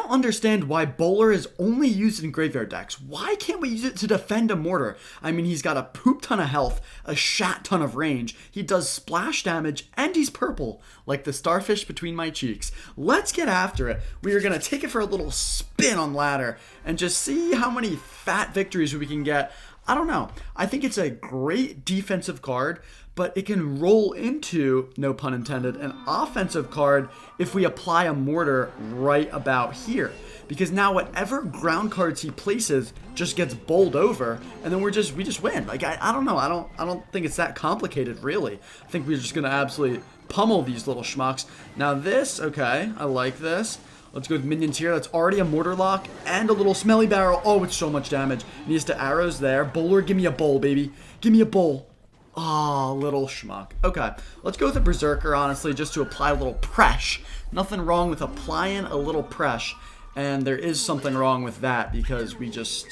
don't understand why Bowler is only used in graveyard decks. Why can't we use it to defend a mortar? I mean, he's got a poop ton of health, a shat ton of range, he does splash damage, and he's purple, like the starfish between my cheeks. Let's get after it. We are going to take it for a little spin on ladder and just see how many fat victories we can get. I don't know. I think it's a great defensive card, but it can roll into, no pun intended, an offensive card if we apply a mortar right about here. Because now whatever ground cards he places just gets bowled over, and then we just win. Like I don't know. I don't think it's that complicated, really. I think we're just gonna absolutely pummel these little schmucks. Now this, okay, I like this. Let's go with minions here. That's already a mortar lock and a little smelly barrel. Oh, it's so much damage. Needs to arrows there. Bowler, give me a bowl, baby. Give me a bowl. Oh, little schmuck. Okay, let's go with a berserker, honestly, just to apply a little press. Nothing wrong with applying a little press. And there is something wrong with that because we just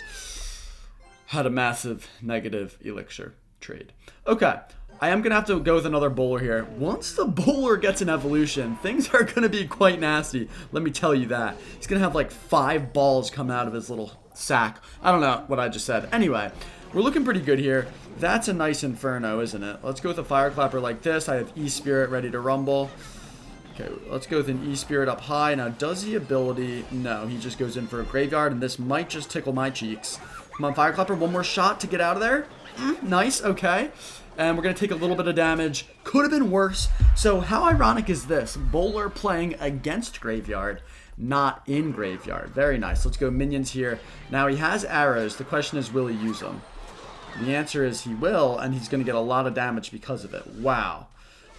had a massive negative elixir trade. Okay. I am going to have to go with another bowler here. Once the bowler gets an evolution, things are going to be quite nasty. Let me tell you that. He's going to have like 5 balls come out of his little sack. I don't know what I just said. Anyway, we're looking pretty good here. That's a nice inferno, isn't it? Let's go with a fire clapper like this. I have E-Spirit ready to rumble. Okay, let's go with an E-Spirit up high. Now, does he ability? No, he just goes in for a graveyard, and this might just tickle my cheeks. Come on, fire clapper. One more shot to get out of there. Nice, okay. And we're going to take a little bit of damage. Could have been worse. So how ironic is this? Bowler playing against graveyard, not in graveyard. Very nice. Let's go minions here. Now he has arrows. The question is, will he use them? The answer is he will, and he's going to get a lot of damage because of it. Wow.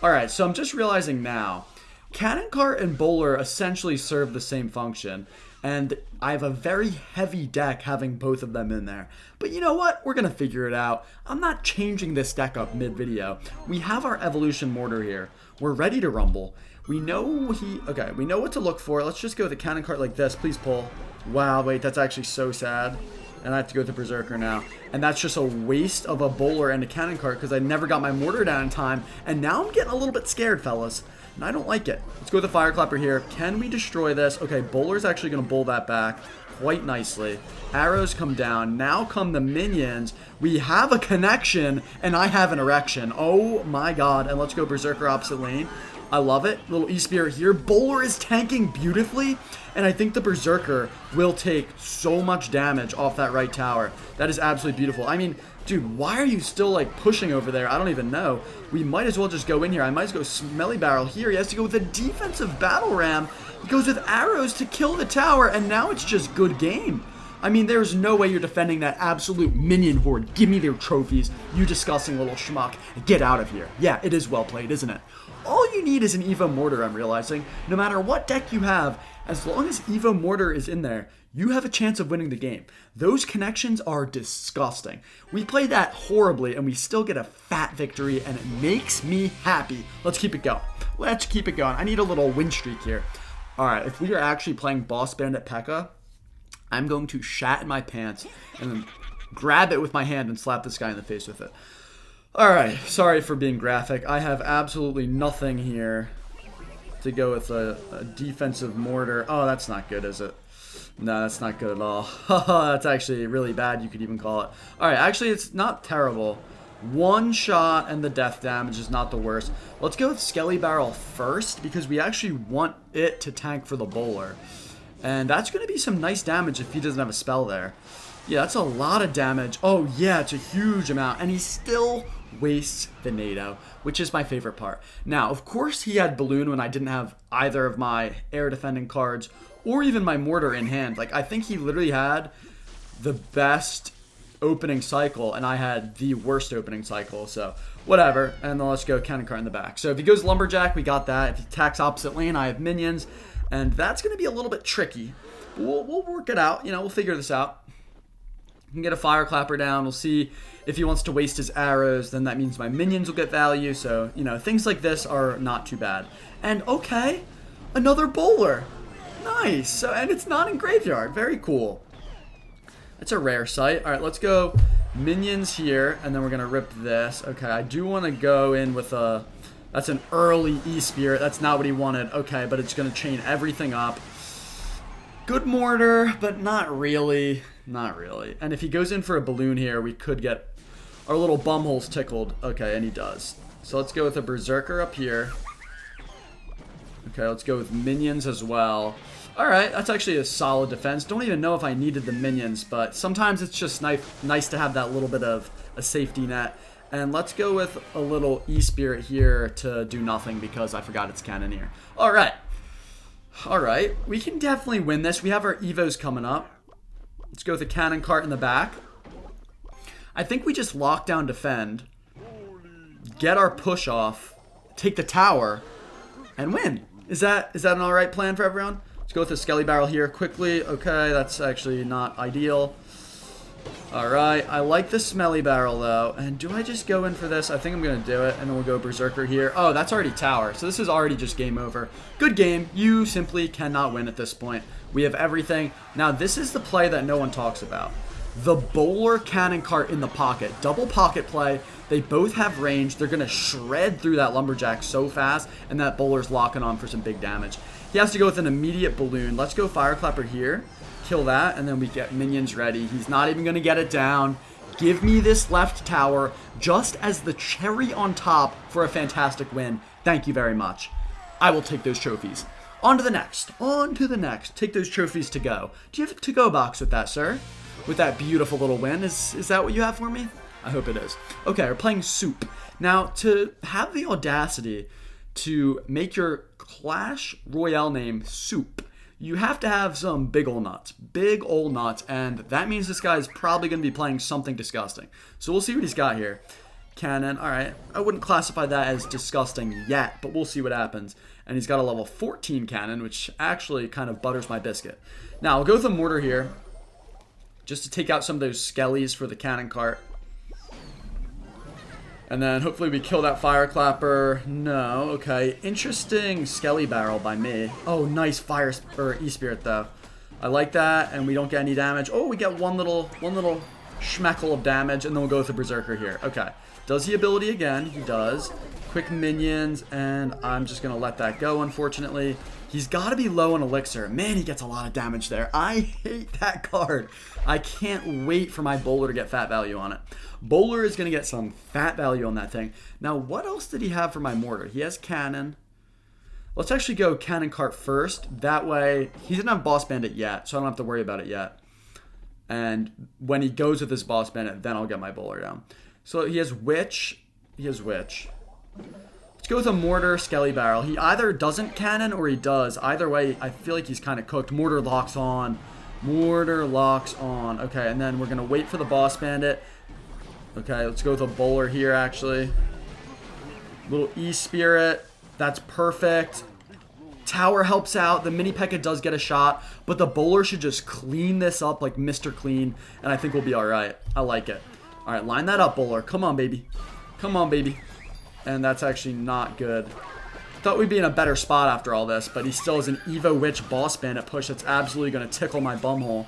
Alright, so I'm just realizing now. Cannon Cart and Bowler essentially serve the same function. And I have a very heavy deck having both of them in there. But you know what? We're going to figure it out. I'm not changing this deck up mid-video. We have our Evolution Mortar here. We're ready to rumble. We know we know what to look for. Let's just go with a Cannon Cart like this. Please pull. Wow, wait, that's actually so sad. And I have to go with the Berserker now. And that's just a waste of a Bowler and a Cannon Cart because I never got my Mortar down in time. And now I'm getting a little bit scared, fellas. And I don't like it. Let's go with the Fire Clapper here. Can we destroy this? Okay, Bowler's actually going to bowl that back quite nicely. Arrows come down. Now come the minions. We have a connection, and I have an erection. Oh my god. And let's go Berserker opposite lane. I love it. Little E-Spirit here. Bowler is tanking beautifully, and I think the Berserker will take so much damage off that right tower. That is absolutely beautiful. I mean, dude, why are you still, like, pushing over there? I don't even know. We might as well just go in here. I might as well go Smelly Barrel here. He has to go with a defensive Battle Ram. He goes with arrows to kill the tower, and now it's just good game. I mean, there's no way you're defending that absolute minion horde. Give me their trophies, you disgusting little schmuck. Get out of here. Yeah, it is well played, isn't it? All you need is an Evo Mortar, I'm realizing. No matter what deck you have, as long as Evo Mortar is in there, you have a chance of winning the game. Those connections are disgusting. We played that horribly, and we still get a fat victory, and it makes me happy. Let's keep it going. Let's keep it going. I need a little win streak here. All right, if we are actually playing Boss Bandit Pekka, I'm going to shat in my pants and then grab it with my hand and slap this guy in the face with it. All right, sorry for being graphic. I have absolutely nothing here to go with a defensive mortar. Oh, that's not good, is it? No, that's not good at all. That's actually really bad, you could even call it. All right, actually, it's not terrible. One shot and the death damage is not the worst. Let's go with Skelly Barrel first because we actually want it to tank for the Bowler. And that's going to be some nice damage if he doesn't have a spell there. Yeah, that's a lot of damage. Oh, yeah, it's a huge amount. And he still wastes the NATO, which is my favorite part. Now, of course, he had Balloon when I didn't have either of my air defending cards or even my Mortar in hand. Like, I think he literally had the best opening cycle, and I had the worst opening cycle. So, whatever. And then let's go Cannon Cart in the back. So, if he goes Lumberjack, we got that. If he attacks opposite lane, I have minions. And that's going to be a little bit tricky. We'll work it out. You know, we'll figure this out. We can get a Fire Clapper down. We'll see if he wants to waste his arrows. Then that means my minions will get value. So, you know, things like this are not too bad. And, okay, another Bowler. Nice. So, and it's not in Graveyard. Very cool. That's a rare sight. All right, let's go minions here. And then we're going to rip this. Okay, I do want to go in with a... That's an early E-Spirit. That's not what he wanted. Okay, but it's going to chain everything up. Good mortar, but not really. Not really. And if he goes in for a balloon here, we could get our little bumholes tickled. Okay, and he does. So let's go with a berserker up here. Okay, let's go with minions as well. Alright, that's actually a solid defense. Don't even know if I needed the minions, but sometimes it's just nice to have that little bit of a safety net. And let's go with a little E-Spirit here to do nothing because I forgot it's Cannoneer. Alright. Alright, we can definitely win this. We have our Evos coming up. Let's go with a cannon cart in the back. I think we just lock down defend, get our push off, take the tower, and win. Is that an alright plan for everyone? Let's go with the Skelly Barrel here quickly. Okay, that's actually not ideal. Alright, I like the Smelly Barrel though. And do I just go in for this? I think I'm going to do it, and then we'll go Berserker here. Oh, that's already tower, so this is already just game over. Good game. You simply cannot win at this point. We have everything. Now, this is the play that no one talks about. The bowler cannon cart in the pocket. Double pocket play. They both have range. They're going to shred through that lumberjack so fast, and that bowler's locking on for some big damage. He has to go with an immediate balloon. Let's go Fireclapper here. Kill that, and then we get minions ready. He's not even going to get it down. Give me this left tower just as the cherry on top for a fantastic win. Thank you very much. I will take those trophies. On to the next. On to the next. Take those trophies to go. Do you have a to-go box with that, sir? With that beautiful little win? Is that what you have for me? I hope it is. Okay, we're playing Soup. Now, to have the audacity to make your Clash Royale name Soup, you have to have some big ol' nuts. Big ol' nuts, and that means this guy's probably going to be playing something disgusting. So we'll see what he's got here. Cannon, alright. I wouldn't classify that as disgusting yet, but we'll see what happens. And he's got a level 14 cannon, which actually kind of butters my biscuit. Now, I'll go with a mortar here, just to take out some of those skellies for the cannon cart. And then hopefully we kill that Fireclapper. No, okay. Interesting Skelly Barrel by me. Oh, nice fire or E-Spirit though. I like that, and we don't get any damage. Oh, we get one little schmeckle of damage, and then we'll go with the Berserker here. Okay. Does the ability again? He does. Quick minions, and I'm just gonna let that go, unfortunately. He's got to be low on elixir. Man, he gets a lot of damage there. I hate that card. I can't wait for my bowler to get fat value on it. Bowler is going to get some fat value on that thing. Now, what else did he have for my mortar? He has cannon. Let's actually go cannon cart first. That way, he didn't have boss bandit yet, so I don't have to worry about it yet. And when he goes with his boss bandit, then I'll get my bowler down. So he has witch. He has witch. Let's go with a mortar Skelly Barrel. He either doesn't cannon or he does. Either way, I feel like he's kind of cooked. Mortar locks on. Mortar locks on. Okay, and then we're going to wait for the boss bandit. Okay, let's go with a bowler here, actually. Little E-Spirit. That's perfect. Tower helps out. The mini Pekka does get a shot, but the bowler should just clean this up like Mr. Clean, and I think we'll be all right. I like it. All right, line that up, bowler. Come on, baby. Come on, baby. And that's actually not good. Thought we'd be in a better spot after all this, but he still has an Evo Witch boss bandit push that's absolutely going to tickle my bumhole.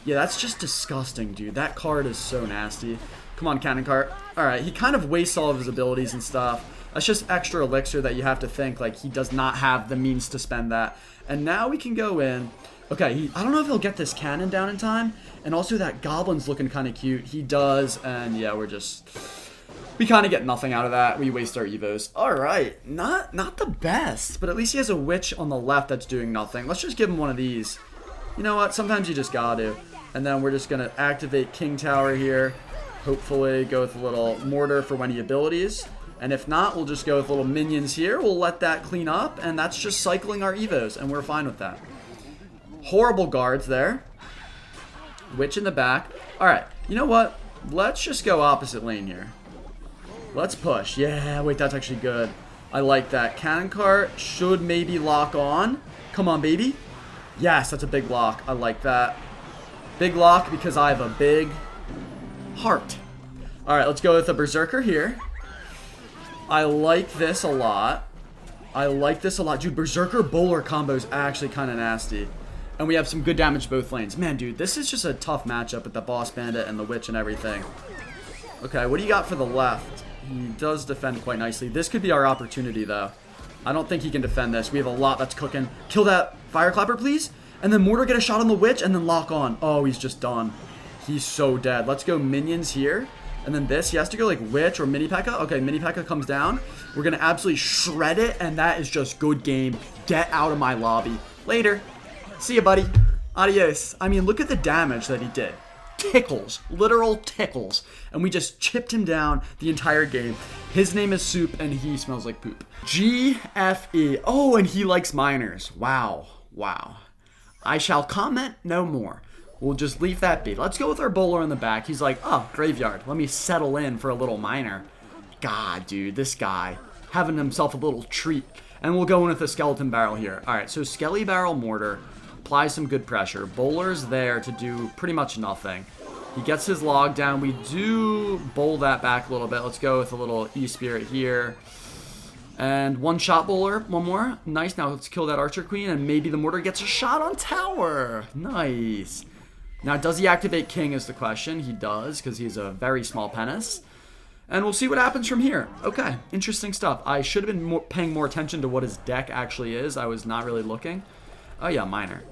Yeah, that's just disgusting, dude. That card is so nasty. Come on, cannon cart. Alright, he kind of wastes all of his abilities and stuff. That's just extra elixir that you have to think, like, he does not have the means to spend that. And now we can go in. Okay, I don't know if he'll get this cannon down in time. And also that goblin's looking kind of cute. He does, and yeah, we kind of get nothing out of that. We waste our evos. Alright, not the best, but at least he has a witch on the left that's doing nothing. Let's just give him one of these. You know what? Sometimes you just gotta. And then we're just going to activate King Tower here. Hopefully go with a little mortar for when he abilities. And if not, we'll just go with little minions here. We'll let that clean up, and that's just cycling our evos, and we're fine with that. Horrible guards there. Witch in the back. Alright, you know what? Let's just go opposite lane here. Let's push. Yeah, wait, that's actually good. I like that. Cannon cart should maybe lock on. Come on, baby. Yes, that's a big lock. I like that. Big lock because I have a big heart. Alright, let's go with a Berserker here. I like this a lot. I like this a lot. Dude, Berserker Bowler combo is actually kind of nasty. And we have some good damage both lanes. Man, dude, this is just a tough matchup with the Boss Bandit and the Witch and everything. Okay, what do you got for the left? He does defend quite nicely. This could be our opportunity, though. I don't think he can defend this. We have a lot that's cooking. Kill that Fireclapper, please. And then Mortar get a shot on the witch and then lock on. Oh, he's just done. He's so dead. Let's go minions here. And then this, he has to go like witch or mini Pekka. Okay, mini Pekka comes down. We're going to absolutely shred it. And that is just good game. Get out of my lobby. Later. See ya, buddy. Adios. I mean, look at the damage that he did. Tickles. Literal tickles. And we just chipped him down the entire game. His name is Soup and he smells like poop. GFE. Oh, and he likes miners. Wow. Wow. I shall comment no more. We'll just leave that be. Let's go with our bowler in the back. He's like, oh, graveyard. Let me settle in for a little miner. God, dude, this guy having himself a little treat. And we'll go in with a skeleton barrel here. All right, so skelly barrel mortar. Apply some good pressure. Bowler's there to do pretty much nothing. He gets his log down. We do bowl that back a little bit. Let's go with a little E-Spirit here. And one shot bowler. One more. Nice. Now let's kill that Archer Queen. And maybe the mortar gets a shot on tower. Nice. Now, does he activate King is the question. He does, because he's a very small penis. And we'll see what happens from here. Okay, interesting stuff. I should have been paying more attention to what his deck actually is. I was not really looking. Oh, yeah, minor.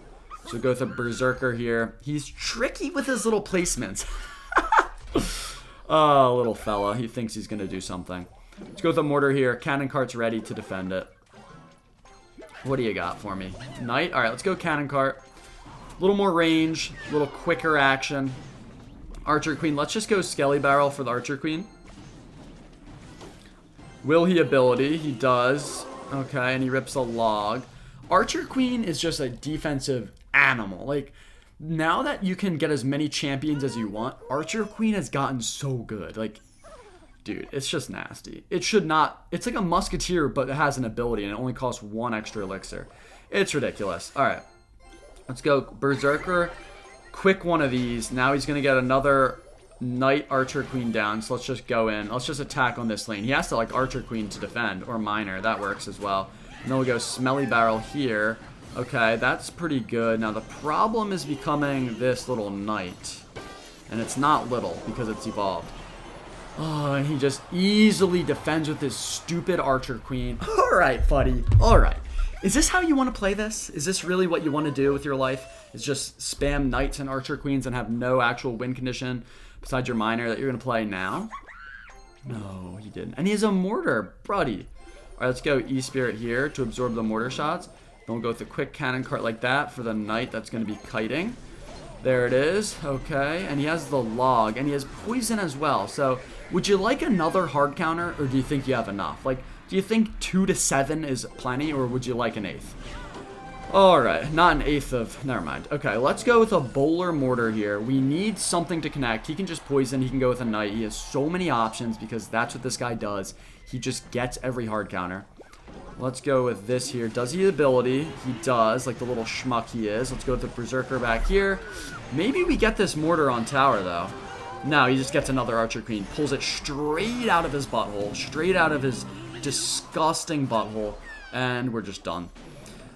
So go with a Berserker here. He's tricky with his little placements. Oh, little fella. He thinks he's going to do something. Let's go with a mortar here. Cannon cart's ready to defend it. What do you got for me? Knight? All right, let's go cannon cart. A little more range, a little quicker action. Archer Queen. Let's just go Skelly Barrel for the Archer Queen. Will he ability? He does. Okay, and he rips a log. Archer Queen is just a defensive animal. Like, now that you can get as many champions as you want, Archer Queen has gotten so good. Like, dude, it's just nasty. It should not... It's like a musketeer, but it has an ability, and it only costs 1 extra elixir. It's ridiculous. All right. Let's go Berserker. Quick one of these. Now he's going to get another Knight Archer Queen down. So let's just go in. Let's just attack on this lane. He has to like Archer Queen to defend. Or Miner. That works as well. And then we'll go Smelly Barrel here. Okay, that's pretty good. Now the problem is becoming this little Knight. And it's not little because it's evolved. Oh, and he just easily defends with his stupid Archer Queen. Alright, buddy. Alright. Is this how you want to play this? Is this really what you want to do with your life? Is just spam Knights and Archer Queens and have no actual win condition besides your Miner that you're going to play now? No, he didn't. And he has a Mortar, buddy. Alright, let's go E-Spirit here to absorb the Mortar shots. Then we'll go with a quick cannon cart like that for the Knight that's going to be kiting. There it is. Okay, and he has the log, and he has poison as well. So, would you like another hard counter, or do you think you have enough? Like, do you think 2 to 7 is plenty, or would you like an 8th? Alright, not an 8th of... Never mind. Okay, let's go with a Bowler Mortar here. We need something to connect. He can just poison. He can go with a Knight. He has so many options because that's what this guy does. He just gets every hard counter. Let's go with this here. Does he ability? He does, like the little schmuck he is. Let's go with the Berserker back here. Maybe we get this Mortar on tower, though. No, he just gets another Archer Queen. Pulls it straight out of his butthole. Straight out of his disgusting butthole. And we're just done.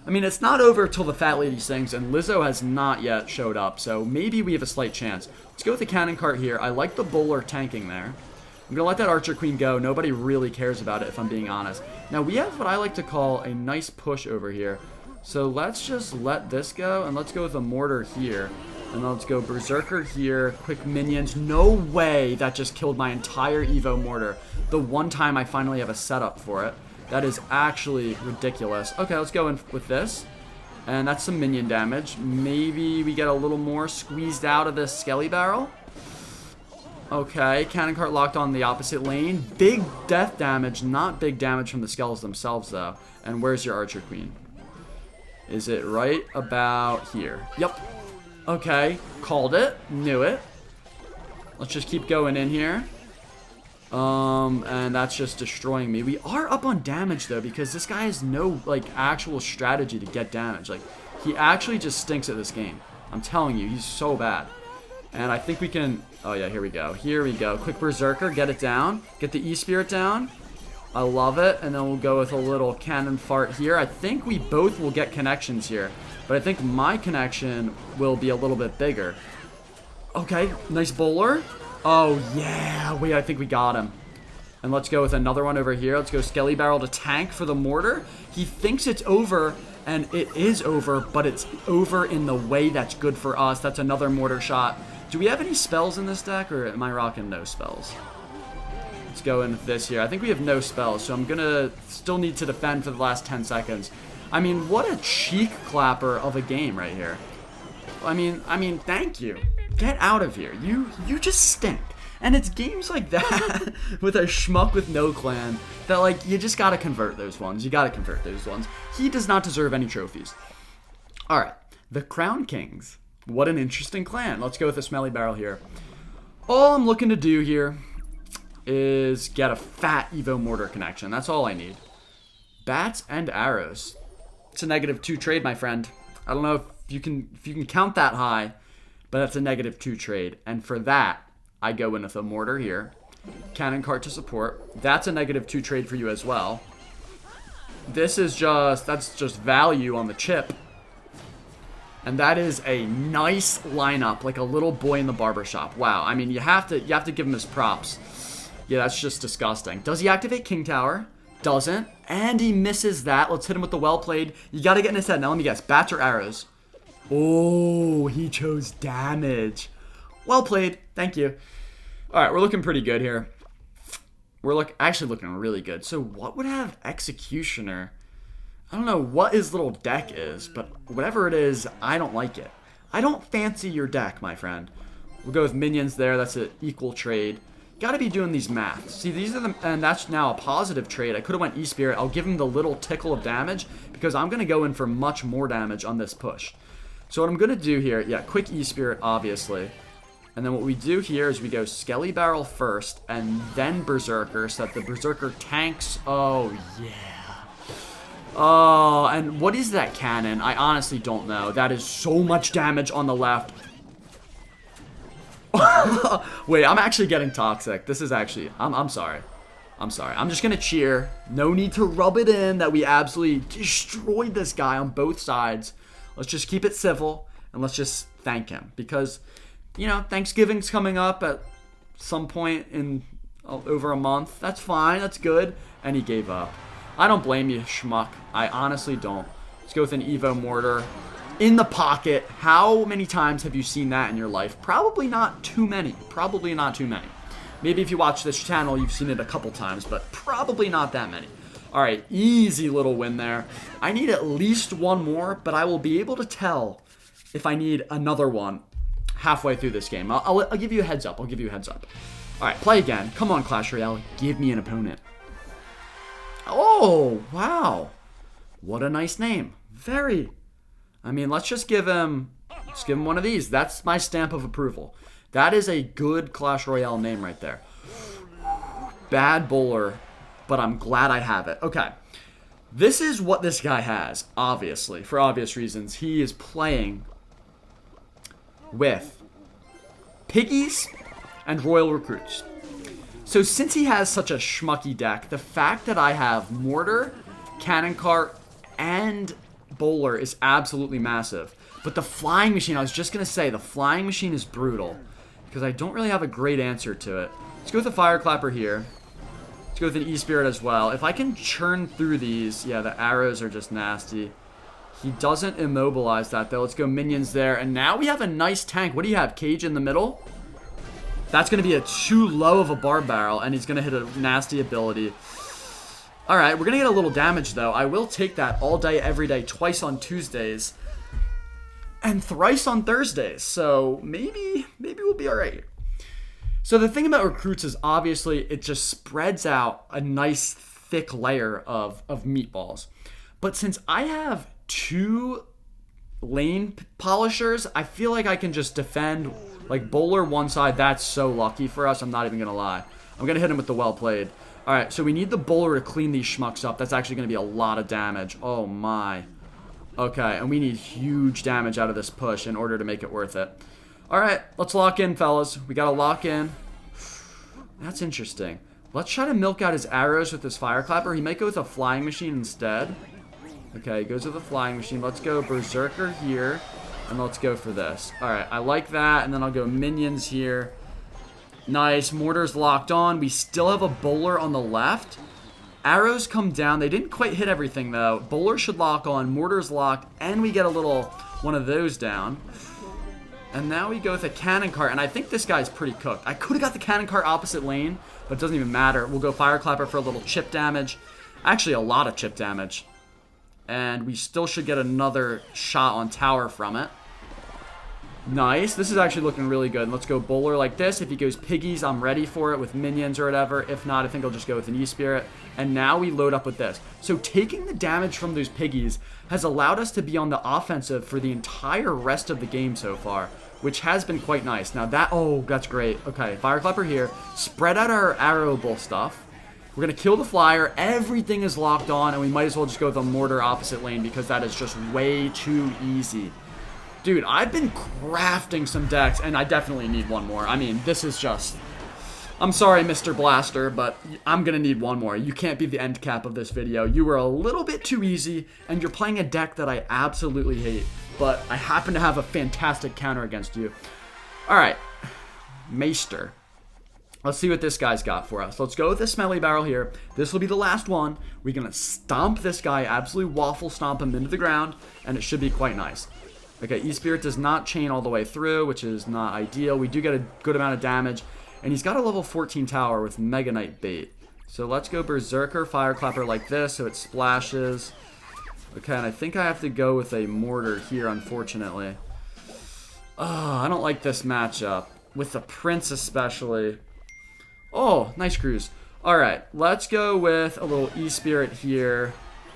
I mean, it's not over till the fat lady sings, and Lizzo has not yet showed up, so maybe we have a slight chance. Let's go with the cannon cart here. I like the bowler tanking there. I'm going to let that Archer Queen go. Nobody really cares about it, if I'm being honest. Now, we have what I like to call a nice push over here. So let's just let this go, and let's go with a mortar here. And let's go Berserker here. Quick minions. No way that just killed my entire Evo Mortar. The one time I finally have a setup for it. That is actually ridiculous. Okay, let's go in with this. And that's some minion damage. Maybe we get a little more squeezed out of this Skelly Barrel. Okay, cannon cart locked on the opposite lane. Big death damage, not big damage from the skells themselves, though. And where's your Archer Queen? Is it right about here? Yep. Okay, called it. Knew it. Let's just keep going in here. And that's just destroying me. We are up on damage, though, because this guy has no, like, actual strategy to get damage. Like, he actually just stinks at this game. I'm telling you, he's so bad. And I think we can... Oh, yeah, here we go. Here we go. Quick Berserker, get it down. Get the E-Spirit down. I love it. And then we'll go with a little cannon fart here. I think we both will get connections here. But I think my connection will be a little bit bigger. Okay, nice bowler. Oh, yeah. Wait, I think we got him. And let's go with another one over here. Let's go Skelly Barrel to tank for the mortar. He thinks it's over, And it is over, but it's over in the way that's good for us. That's another mortar shot. Do we have any spells in this deck, or am I rocking no spells? Let's go in with this here. I think we have no spells, so I'm going to still need to defend for the last 10 seconds. I mean, what a cheek clapper of a game right here. I mean, thank you. Get out of here. You just stink. And it's games like that with a schmuck with no clan that, like, you just got to convert those ones. You got to convert those ones. He does not deserve any trophies. All right. The Crown Kings. What an interesting clan. Let's go with the Smelly Barrel here. All I'm looking to do here is get a fat Evo Mortar connection. That's all I need. Bats and arrows. It's a -2 trade, my friend. I don't know if you can count that high, but that's a -2 trade. And for that, I go in with a mortar here. Cannon cart to support. That's a -2 trade for you as well. That's just value on the chip. And that is a nice lineup, like a little boy in the barbershop. Wow. I mean, you have to give him his props. Yeah, that's just disgusting. Does he activate King Tower? Doesn't. And he misses that. Let's hit him with the well played. You got to get in his head. Now let me guess. Bats or arrows? Oh, he chose damage. Well played. Thank you. All right, we're looking pretty good here. We're actually looking really good. So what would have Executioner? I don't know what his little deck is, but whatever it is, I don't like it. I don't fancy your deck, my friend. We'll go with minions there. That's an equal trade. Got to be doing these maths. See, these are and that's now a positive trade. I could have went E-Spirit. I'll give him the little tickle of damage because I'm going to go in for much more damage on this push. So what I'm going to do here, yeah, quick E-Spirit, obviously. And then what we do here is we go Skelly Barrel first and then Berserker so that the Berserker tanks. Oh, yeah. Oh, and what is that cannon? I honestly don't know. That is so much damage on the left. Wait, I'm actually getting toxic. This is actually... I'm sorry. I'm sorry. I'm just going to cheer. No need to rub it in that we absolutely destroyed this guy on both sides. Let's just keep it civil and let's just thank him. Because, you know, Thanksgiving's coming up at some point in over a month. That's fine. That's good. And he gave up. I don't blame you, schmuck. I honestly don't. Let's go with an Evo Mortar. In the pocket. How many times have you seen that in your life? Probably not too many. Probably not too many. Maybe if you watch this channel, you've seen it a couple times, but probably not that many. All right, easy little win there. I need at least one more, but I will be able to tell if I need another one halfway through this game. I'll give you a heads up. I'll give you a heads up. All right, play again. Come on, Clash Royale. Give me an opponent. Oh, wow. What a nice name. Very... I mean, let's give him one of these. That's my stamp of approval. That is a good Clash Royale name right there. Bad bowler, but I'm glad I have it. Okay. This is what this guy has, obviously, for obvious reasons. He is playing with Piggies and Royal Recruits. So since he has such a schmucky deck, the fact that I have Mortar, Cannon Cart, and Bowler is absolutely massive. But the Flying Machine, I was just going to say, the Flying Machine is brutal. Because I don't really have a great answer to it. Let's go with the Fire Clapper here. Let's go with an E-Spirit as well. If I can churn through these, yeah, the arrows are just nasty. He doesn't immobilize that, though. Let's go minions there. And now we have a nice tank. What do you have? Cage in the middle? That's going to be too low of a Barb Barrel, and he's going to hit a nasty ability. Alright, we're going to get a little damage, though. I will take that all day, every day, twice on Tuesdays, and thrice on Thursdays. So maybe we'll be alright. So the thing about recruits is, obviously, it just spreads out a nice, thick layer of meatballs. But since I have 2 lane polishers, I feel like I can just defend, like, Bowler one side. That's so lucky for us, I'm not even going to lie. I'm going to hit him with the well played. Alright, so we need the Bowler to clean these schmucks up. That's actually going to be a lot of damage. Oh my. Okay, and we need huge damage out of this push in order to make it worth it. Alright, let's lock in, fellas. We got to lock in. That's interesting. Let's try to milk out his arrows with this Fire Clapper. He might go with a Flying Machine instead. Okay, he goes with a Flying Machine. Let's go Berserker here, and let's go for this. Alright, I like that, and then I'll go Minions here. Nice. Mortar's locked on. We still have a Bowler on the left. Arrows come down. They didn't quite hit everything, though. Bowler should lock on. Mortar's locked. And we get a little one of those down. And now we go with a cannon cart. And I think this guy's pretty cooked. I could have got the cannon cart opposite lane, but it doesn't even matter. We'll go Fire Clapper for a little chip damage. Actually, a lot of chip damage. And we still should get another shot on tower from it. Nice. This is actually looking really good. Let's go Bowler like this. If he goes Piggies, I'm ready for it with minions or whatever. If not, I think I'll just go with an E-Spirit. And now we load up with this. So taking the damage from those Piggies has allowed us to be on the offensive for the entire rest of the game so far, which has been quite nice. Now that, oh, that's great. Okay, Fire Clapper here. Spread out our arrow bull stuff. We're going to kill the flyer. Everything is locked on, and we might as well just go with a mortar opposite lane because that is just way too easy. Dude, I've been crafting some decks, and I definitely need one more. I mean, this is just... I'm sorry, Mr. Blaster, but I'm going to need one more. You can't be the end cap of this video. You were a little bit too easy, and you're playing a deck that I absolutely hate. But I happen to have a fantastic counter against you. Alright. Maester. Let's see what this guy's got for us. Let's go with the Smelly Barrel here. This will be the last one. We're going to stomp this guy, absolutely waffle stomp him into the ground, and it should be quite nice. Okay, E-Spirit does not chain all the way through, which is not ideal. We do get a good amount of damage. And he's got a level 14 tower with Mega Knight bait. So let's go Berserker, Fire Clapper like this so it splashes. Okay, and I think I have to go with a Mortar here, unfortunately. Oh, I don't like this matchup. With the Prince especially. Oh, nice cruise. Alright, let's go with a little E-Spirit here.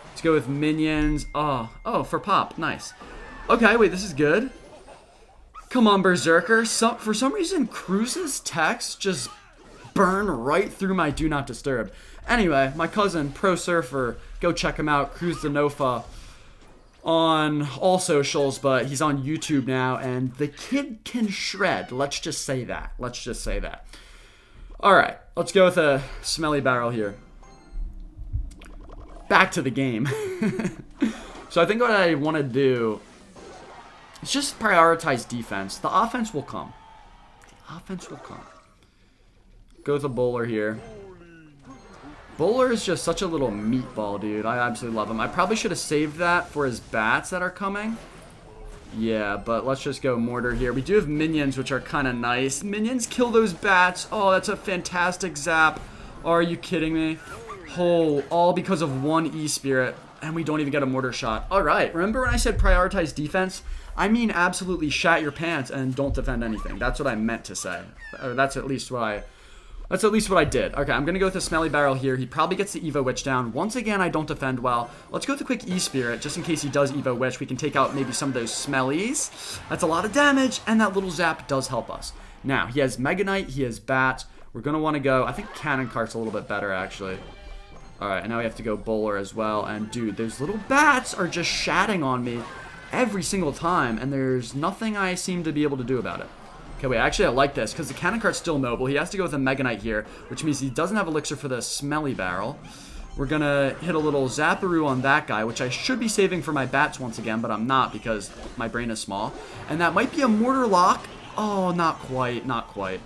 Let's go with minions. Oh, for pop. Nice. Okay, wait, this is good. Come on, Berserker. For some reason, Cruz's text just burn right through my Do Not Disturb. Anyway, my cousin, Pro Surfer, go check him out, Cruz the Nofa, on all socials, but he's on YouTube now, and the kid can shred. Let's just say that. Let's just say that. Alright, let's go with a Smelly Barrel here. Back to the game. So I think what I want to do... It's just prioritize defense. The offense will come. The offense will come. Go with a Bowler here. Bowler is just such a little meatball, dude. I absolutely love him. I probably should have saved that for his bats that are coming. Yeah, but let's just go Mortar here. We do have minions, which are kind of nice. Minions kill those bats. Oh, that's a fantastic zap. Are you kidding me? Oh, all because of one E-Spirit. And we don't even get a Mortar shot. Alright, remember when I said prioritize defense? I mean absolutely shat your pants and don't defend anything. That's what I meant to say. Or that's at least what I did. Okay, I'm going to go with a Smelly Barrel here. He probably gets the Evo Witch down. Once again, I don't defend well. Let's go with a quick E-Spirit, just in case he does Evo Witch. We can take out maybe some of those Smellies. That's a lot of damage, and that little zap does help us. Now, he has Mega Knight, he has Bats. We're going to want to go... I think Cannon Cart's a little bit better, actually. Alright, and now we have to go Bowler as well. And, dude, those little bats are just shatting on me every single time, and there's nothing I seem to be able to do about it. Okay, wait, actually I like this, because the Cannon Cart's still noble. He has to go with a Mega Knight here, which means he doesn't have Elixir for the Smelly Barrel. We're gonna hit a little Zapparoo on that guy, which I should be saving for my bats once again, but I'm not, because my brain is small. And that might be a Mortar lock. Oh, not quite, not quite.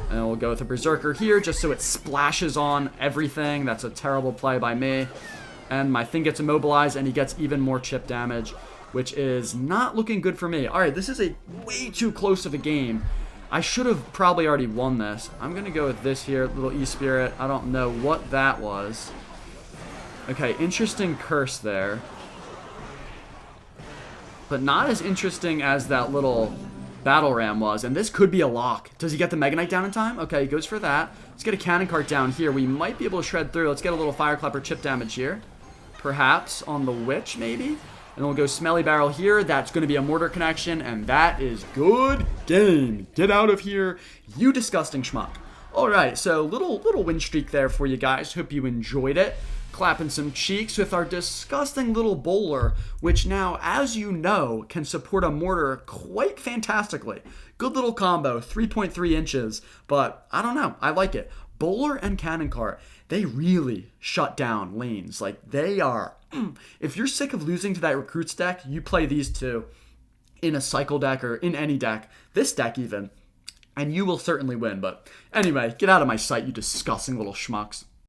And we'll go with a Berserker here, just so it splashes on everything. That's a terrible play by me. And my thing gets immobilized, and he gets even more chip damage, which is not looking good for me. Alright, this is a way too close of a game. I should have probably already won this. I'm going to go with this here, little E-Spirit. I don't know what that was. Okay, interesting curse there. But not as interesting as that little Battle Ram was. And this could be a lock. Does he get the Mega Knight down in time? Okay, he goes for that. Let's get a Cannon Cart down here. We might be able to shred through. Let's get a little Fire Clapper chip damage here. Perhaps on the Witch, maybe? And we'll go Smelly Barrel here. That's going to be a Mortar connection, and that is good game. Get out of here, you disgusting schmuck. Alright, so little win streak there for you guys. Hope you enjoyed it. Clapping some cheeks with our disgusting little Bowler, which now, as you know, can support a Mortar quite fantastically. Good little combo, 3.3 inches, but I don't know. I like it. Bowler and Cannon Cart, they really shut down lanes. Like, they are... If you're sick of losing to that Recruits deck, you play these two in a Cycle deck or in any deck, this deck even, and you will certainly win. But anyway, get out of my sight, you disgusting little schmucks.